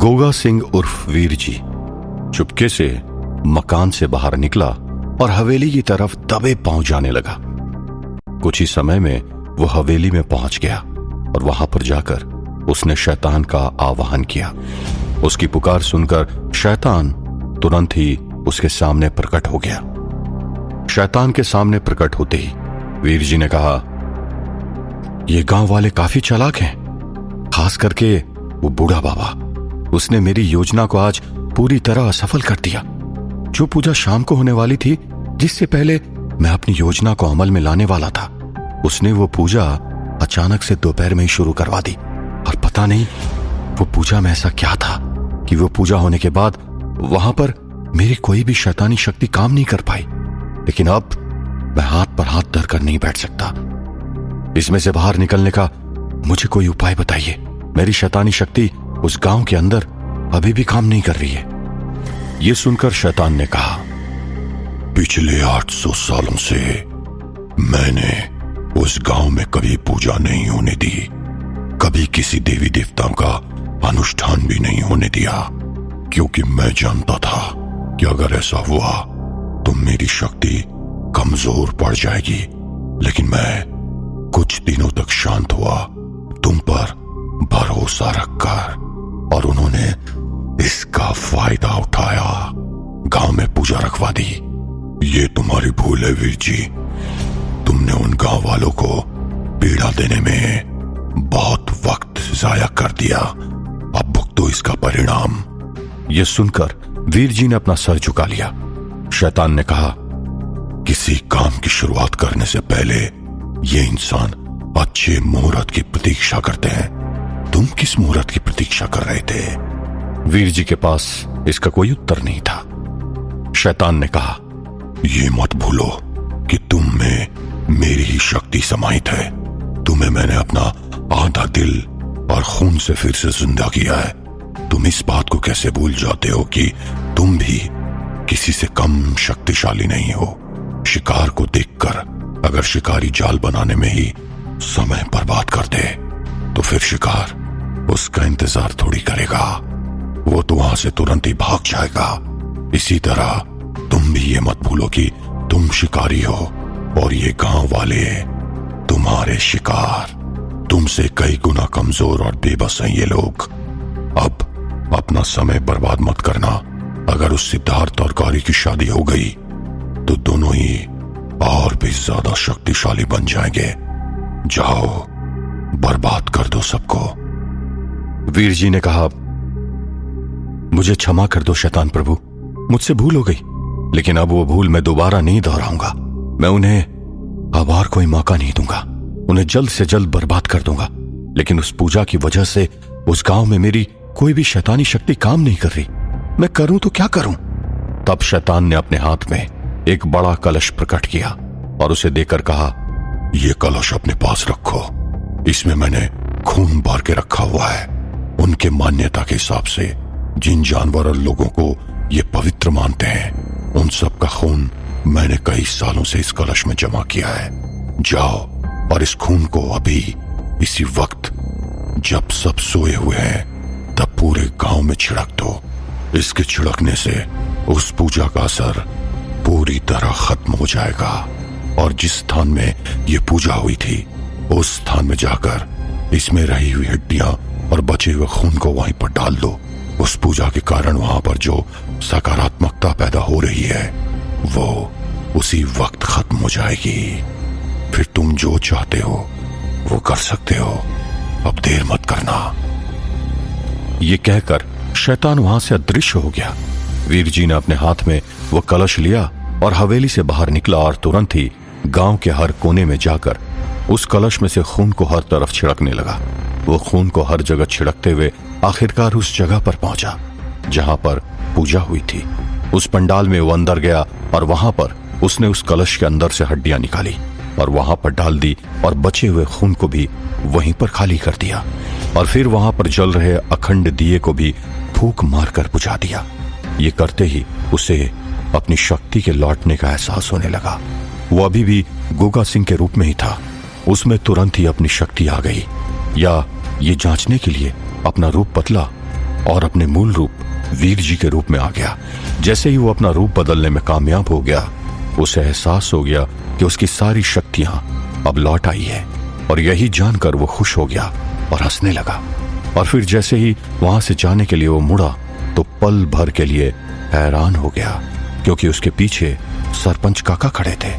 गोगा सिंह उर्फ वीर जी चुपके से मकान से बाहर निकला और हवेली की तरफ दबे पांव जाने लगा। कुछ ही समय में वो हवेली में पहुंच गया और वहां पर जाकर उसने शैतान का आवाहन किया। उसकी पुकार सुनकर शैतान तुरंत ही उसके सामने प्रकट हो गया। शैतान के सामने प्रकट होते ही वीर जी ने कहा, ये गांव वाले काफी चालाक हैं, खास करके वो बूढ़ा बाबा। उसने मेरी योजना को आज पूरी तरह असफल कर दिया। जो पूजा शाम को होने वाली थी, जिससे पहले मैं अपनी योजना को अमल में लाने वाला था, उसने वो पूजा अचानक से दोपहर में ही शुरू करवा दी। और पता नहीं वो पूजा में ऐसा क्या था कि वो पूजा होने के बाद वहां पर मेरी कोई भी शैतानी शक्ति काम नहीं कर पाई। लेकिन अब मैं हाथ पर हाथ धरकर नहीं बैठ सकता। इसमें से बाहर निकलने का मुझे कोई उपाय बताइए। मेरी शैतानी शक्ति उस गांव के अंदर अभी भी काम नहीं कर रही है। यह सुनकर शैतान ने कहा, पिछले 800 सालों से मैंने उस गांव में कभी पूजा नहीं होने दी, कभी किसी देवी देवताओं का अनुष्ठान भी नहीं होने दिया, क्योंकि मैं जानता था कि अगर ऐसा हुआ तो मेरी शक्ति कमजोर पड़ जाएगी। लेकिन मैं कुछ दिनों तक शांत हुआ, तुम पर भरोसा रखकर, और उन्होंने इसका फायदा उठाया, गांव में पूजा रखवा दी। ये तुम्हारी भूल है वीर जी। तुमने उन गांव वालों को पीड़ा देने में बहुत वक्त जाया कर दिया। अब भुगतो इसका परिणाम। यह सुनकर वीर जी ने अपना सर झुका लिया। शैतान ने कहा, किसी काम की शुरुआत करने से पहले ये इंसान अच्छे मुहूर्त की प्रतीक्षा करते हैं। तुम किस मुहूर्त की प्रतीक्षा कर रहे थे? वीर जी के पास इसका कोई उत्तर नहीं था। शैतान ने कहा, ये मत भूलो कि तुम में मेरी ही शक्ति समाहित है। तुम्हें मैंने अपना आधा दिल और खून से फिर से जिंदा किया है। तुम इस बात को कैसे भूल जाते हो कि तुम भी किसी से कम शक्तिशाली नहीं हो। शिकार को देखकर अगर शिकारी जाल बनाने में ही समय बर्बाद कर दे तो फिर शिकार उसका इंतजार थोड़ी करेगा, वो तो वहां से तुरंत ही भाग जाएगा। इसी तरह तुम भी ये मत भूलो कि तुम शिकारी हो और ये गांव वाले तुम्हारे शिकार। तुमसे कई गुना कमजोर और बेबस हैं ये लोग। अब अपना समय बर्बाद मत करना। अगर उस सिद्धार्थ और गौरी की शादी हो गई तो दोनों ही और भी ज्यादा शक्तिशाली बन जाएंगे। जाओ, बर्बाद कर दो सबको। वीर जी ने कहा, मुझे क्षमा कर दो शैतान प्रभु, मुझसे भूल हो गई। लेकिन अब वो भूल मैं दोबारा नहीं दोहराऊंगा। मैं उन्हें अब और कोई मौका नहीं दूंगा। उन्हें जल्द से जल्द बर्बाद कर दूंगा। लेकिन उस पूजा की वजह से उस गांव में मेरी कोई भी शैतानी शक्ति काम नहीं कर रही। मैं करूं तो क्या करूं? तब शैतान ने अपने हाथ में एक बड़ा कलश प्रकट किया और उसे देकर कहा, ये कलश अपने पास रखो। इसमें मैंने खून भर के रखा हुआ है। उनके मान्यता के हिसाब से जिन जानवर और लोगों को ये पवित्र मानते हैं, उन सब का खून मैंने कई सालों से इस कलश में जमा किया है। जाओ और इस खून को अभी इसी वक्त, जब सब सोए हुए हैं, तब पूरे गांव में छिड़क दो। इसके छिड़कने से उस पूजा का असर पूरी तरह खत्म हो जाएगा और जिस स्थान में ये पूजा हुई थी उस स्थान में जाकर इसमें रही हुई हड्डियां और बचे हुए खून को वहीं पर डाल दो। उस पूजा के कारण वहां पर जो सकारात्मकता पैदा हो रही है वो उसी वक्त खत्म हो जाएगी। फिर तुम जो चाहते हो वो कर सकते हो। अब देर मत करना। ये कहकर शैतान वहां से अदृश्य हो गया। वीर जी ने अपने हाथ में वो कलश लिया और हवेली से बाहर निकला और तुरंत ही गांव के हर कोने में जाकर उस कलश में से खून को हर तरफ छिड़कने लगा। वो खून को हर जगह छिड़कते हुए आखिरकार उस जगह पर पहुंचा जहां पर पूजा हुई थी। उस पंडाल में वो अंदर गया और वहां पर उसने उस कलश के अंदर से हड्डियां निकाली और वहां पर डाल दी और बचे हुए खून को भी वहीं पर खाली कर दिया और फिर वहां पर जल रहे अखंड दिए को भी फूंक मारकर बुझा दिया। ये करते ही उसे अपनी शक्ति के लौटने का एहसास होने लगा। वो अभी भी गोगा सिंह के रूप में ही था। उसमें तुरंत ही अपनी शक्ति आ गई, या ये जांचने के लिए अपना रूप बदला और अपने मूल रूप वीर जी के रूप में आ गया। जैसे ही वो अपना रूप बदलने में कामयाब हो गया, उसे एहसास हो गया कि उसकी सारी शक्तियां अब लौट आई है, और यही जानकर वो खुश हो गया और हंसने लगा। और फिर जैसे ही वहां से जाने के लिए वो मुड़ा तो पल भर के लिए हैरान हो गया, क्योंकि उसके पीछे सरपंच काका खड़े थे।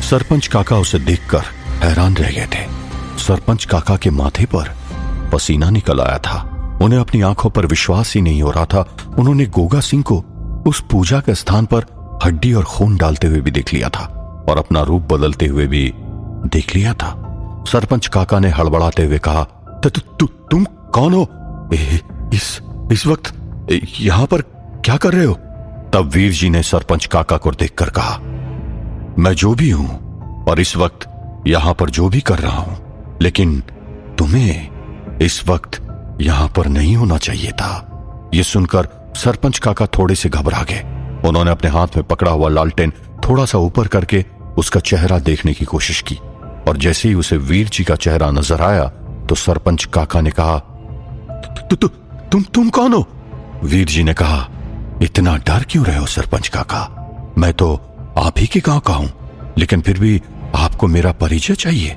सरपंच काका उसे देखकर हैरान रह गए थे। सरपंच काका के माथे पर पसीना निकल आया था। उन्हें अपनी आंखों पर विश्वास ही नहीं हो रहा था। उन्होंने गोगा सिंह को उस पूजा के स्थान पर हड्डी और खून डालते हुए भी देख लिया था, और अपना रूप बदलते हुए भी देख लिया था। सरपंच काका ने हड़बड़ाते हुए कहा, तुम कौन हो? इस वक्त यहां पर क्या कर रहे हो? तब वीर जी ने सरपंच काका को देखकर कहा, मैं जो भी हूं और इस वक्त यहां पर जो भी कर रहा हूं, लेकिन तुम्हें इस वक्त यहां पर नहीं होना चाहिए था। यह सुनकर सरपंच काका थोड़े से घबरा गए। उन्होंने अपने हाथ में पकड़ा हुआ लालटेन थोड़ा सा ऊपर करके उसका चेहरा देखने की कोशिश की, और जैसे ही उसे वीर जी का चेहरा नजर आया तो सरपंच काका ने कहा, तुम कौन हो? वीर जी ने कहा, इतना डर क्यों रहे हो सरपंच काका? मैं तो आप ही के गांव का हूं, लेकिन फिर भी आपको मेरा परिचय चाहिए।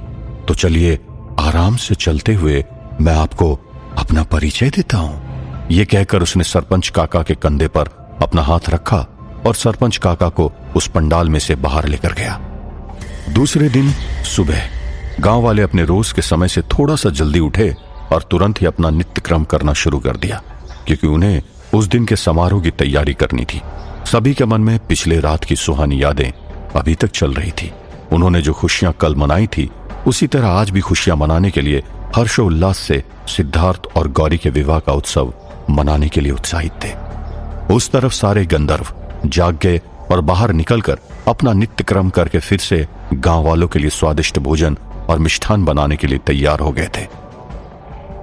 तो चलिए आराम से चलते हुए मैं आपको अपना परिचय देता हूं। यह कहकर उसने सरपंच काका के कंधे पर अपना हाथ रखा और सरपंच काका को उस पंडाल में से बाहर लेकर गया। दूसरे दिन सुबह गांव वाले अपने रोज के समय से थोड़ा सा जल्दी उठे और तुरंत ही अपना नित्य क्रम करना शुरू कर दिया, क्योंकि उन्हें उस दिन के समारोह की तैयारी करनी थी। सभी के मन में पिछले रात की सुहानी यादें अभी तक चल रही थी। उन्होंने जो खुशियां कल मनाई थी, उसी तरह आज भी खुशियां मनाने के लिए हर्षोल्लास से सिद्धार्थ और गौरी के विवाह का उत्सव मनाने के लिए उत्साहित थे। उस तरफ सारे गंधर्व जाग गए और बाहर निकलकर अपना नित्य क्रम करके फिर से गांव वालों के लिए स्वादिष्ट भोजन और मिष्ठान बनाने के लिए तैयार हो गए थे।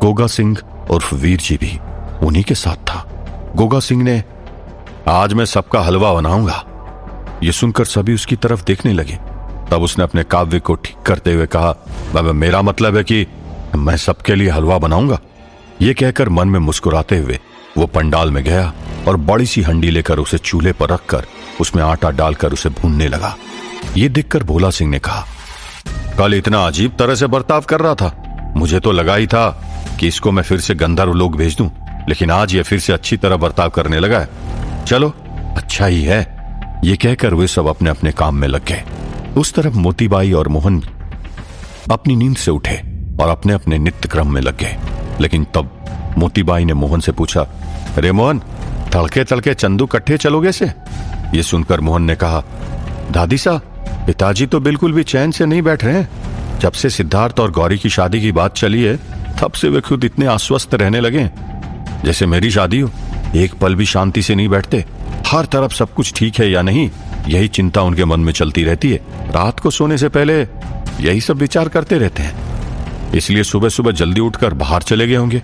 गोगा सिंह उर्फ वीर जी भी उन्हीं के साथ था। गोगा सिंह ने, आज मैं सबका हलवा बनाऊंगा। यह सुनकर सभी उसकी तरफ देखने लगे। तब उसने अपने काव्य को ठीक करते हुए कहा, मेरा मतलब है कि मैं सबके लिए हलवा बनाऊंगा। यह कहकर मन में मुस्कुराते हुए वो पंडाल में गया और बड़ी सी हंडी लेकर उसे चूल्हे पर रखकर उसमें आटा डालकर उसे भूनने लगा। यह देखकर भोला सिंह ने कहा, कल इतना अजीब तरह से बर्ताव कर रहा था, मुझे तो लगा ही था कि इसको मैं फिर से गंधर्व लोग भेज दूं, लेकिन आज ये फिर से अच्छी तरह बर्ताव करने लगा है। चलो अच्छा ही है। ये कहकर वे सब अपने अपने काम में लग गए। उस तरफ मोतीबाई और मोहन अपनी नींद से उठे और अपने अपने नित्य क्रम में लग गए। लेकिन तब मोतीबाई ने मोहन से पूछा, अरे मोहन, तड़के तड़के चंदू कट्ठे चलोगे से? ये सुनकर मोहन ने कहा, दादी साहब, पिताजी तो बिल्कुल भी चैन से नहीं बैठ रहे हैं। जब से सिद्धार्थ और गौरी की शादी की बात चली है, तब से वे खुद इतने अस्वस्थ रहने लगे जैसे मेरी शादी हो। एक पल भी शांति से नहीं बैठते। हर तरफ सब कुछ ठीक है या नहीं, यही चिंता उनके मन में चलती रहती है। रात को सोने से पहले यही सब विचार करते रहते हैं। इसलिए सुबह सुबह जल्दी उठकर बाहर चले गए होंगे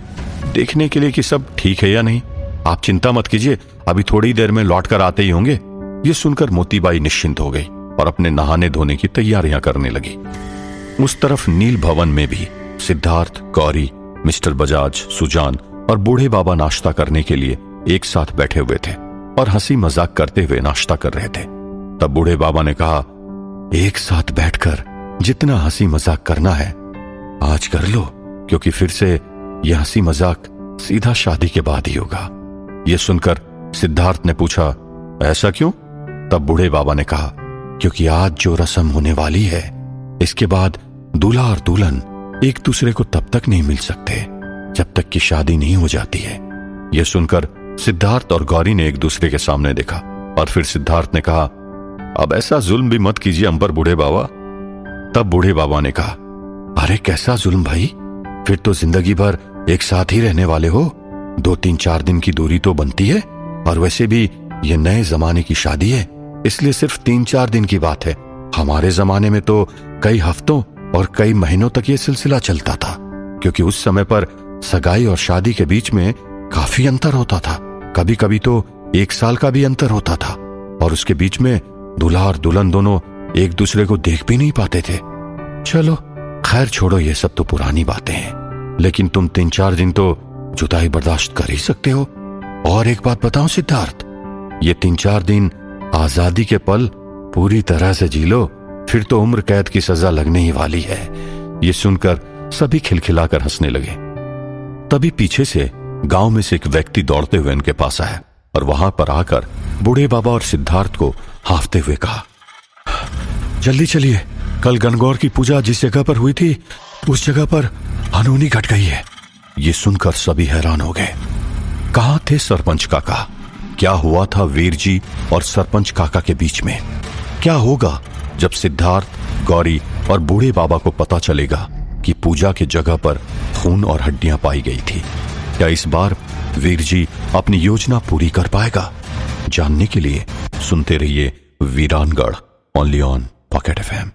देखने के लिए कि सब ठीक है या नहीं। आप चिंता मत कीजिए, अभी थोड़ी देर में लौट कर आते ही होंगे। ये सुनकर मोतीबाई निश्चिंत हो गई और अपने नहाने धोने की तैयारियां करने लगी। उस तरफ नील भवन में भी सिद्धार्थ, गौरी, मिस्टर बजाज, सुजान और बूढ़े बाबा नाश्ता करने के लिए एक साथ बैठे हुए थे और हंसी मजाक करते हुए नाश्ता कर रहे थे। तब बूढ़े बाबा ने कहा, एक साथ बैठकर जितना हंसी मजाक करना है आज कर लो, क्योंकि फिर से यह हंसी मजाक सीधा शादी के बाद ही होगा। यह सुनकर सिद्धार्थ ने पूछा, ऐसा क्यों? तब बूढ़े बाबा ने कहा, क्योंकि आज जो रस्म होने वाली है, इसके बाद दूल्हा और दुल्हन एक दूसरे को तब तक नहीं मिल सकते जब तक कि शादी नहीं हो जाती है। यह सुनकर सिद्धार्थ और गौरी ने एक दूसरे के सामने देखा और फिर सिद्धार्थ ने कहा, अब ऐसा जुल्म भी मत कीजिए हम पर बूढ़े बाबा। तब बूढ़े बाबा ने कहा, अरे कैसा जुल्म भाई, फिर तो जिंदगी भर एक साथ ही रहने वाले हो। 2-3-4 दिन की दूरी तो बनती है, और वैसे भी ये नए जमाने की शादी है, इसलिए सिर्फ 3-4 दिन की बात है। हमारे जमाने में तो कई हफ्तों और कई महीनों तक ये सिलसिला चलता था, क्योंकि उस समय पर सगाई और शादी के बीच में काफी अंतर होता था। कभी कभी तो 1 साल का भी अंतर होता था, और उसके बीच में दूल्हा और दुल्हन दोनों एक दूसरे को देख भी नहीं पाते थे। चलो खैर छोड़ो, ये सब तो पुरानी बातें हैं, लेकिन तुम 3-4 दिन तो जुदाई बर्दाश्त कर ही सकते हो। और एक बात बताऊं सिद्धार्थ, ये 3-4 दिन आजादी के पल पूरी तरह से जी लो, फिर तो उम्र कैद की सजा लगने ही वाली है। ये सुनकर सभी खिलखिलाकर हंसने लगे। तभी पीछे से गांव में से एक व्यक्ति दौड़ते हुए उनके पास आया और वहां पर आकर बूढ़े बाबा और सिद्धार्थ को हांफते हुए कहा, जल्दी चलिए, कल गणगौर की पूजा जिस जगह पर हुई थी उस जगह पर अनहोनी घट गई है। ये सुनकर सभी हैरान हो गए। कहां थे सरपंच काका? क्या हुआ था वीर जी और सरपंच काका के बीच में? क्या होगा जब सिद्धार्थ, गौरी और बूढ़े बाबा को पता चलेगा कि पूजा की जगह पर खून और हड्डियां पाई गई थी? क्या इस बार वीर जी अपनी योजना पूरी कर पाएगा? जानने के लिए सुनते रहिए वीरानगढ़, ओनली ऑन पॉकेट FM।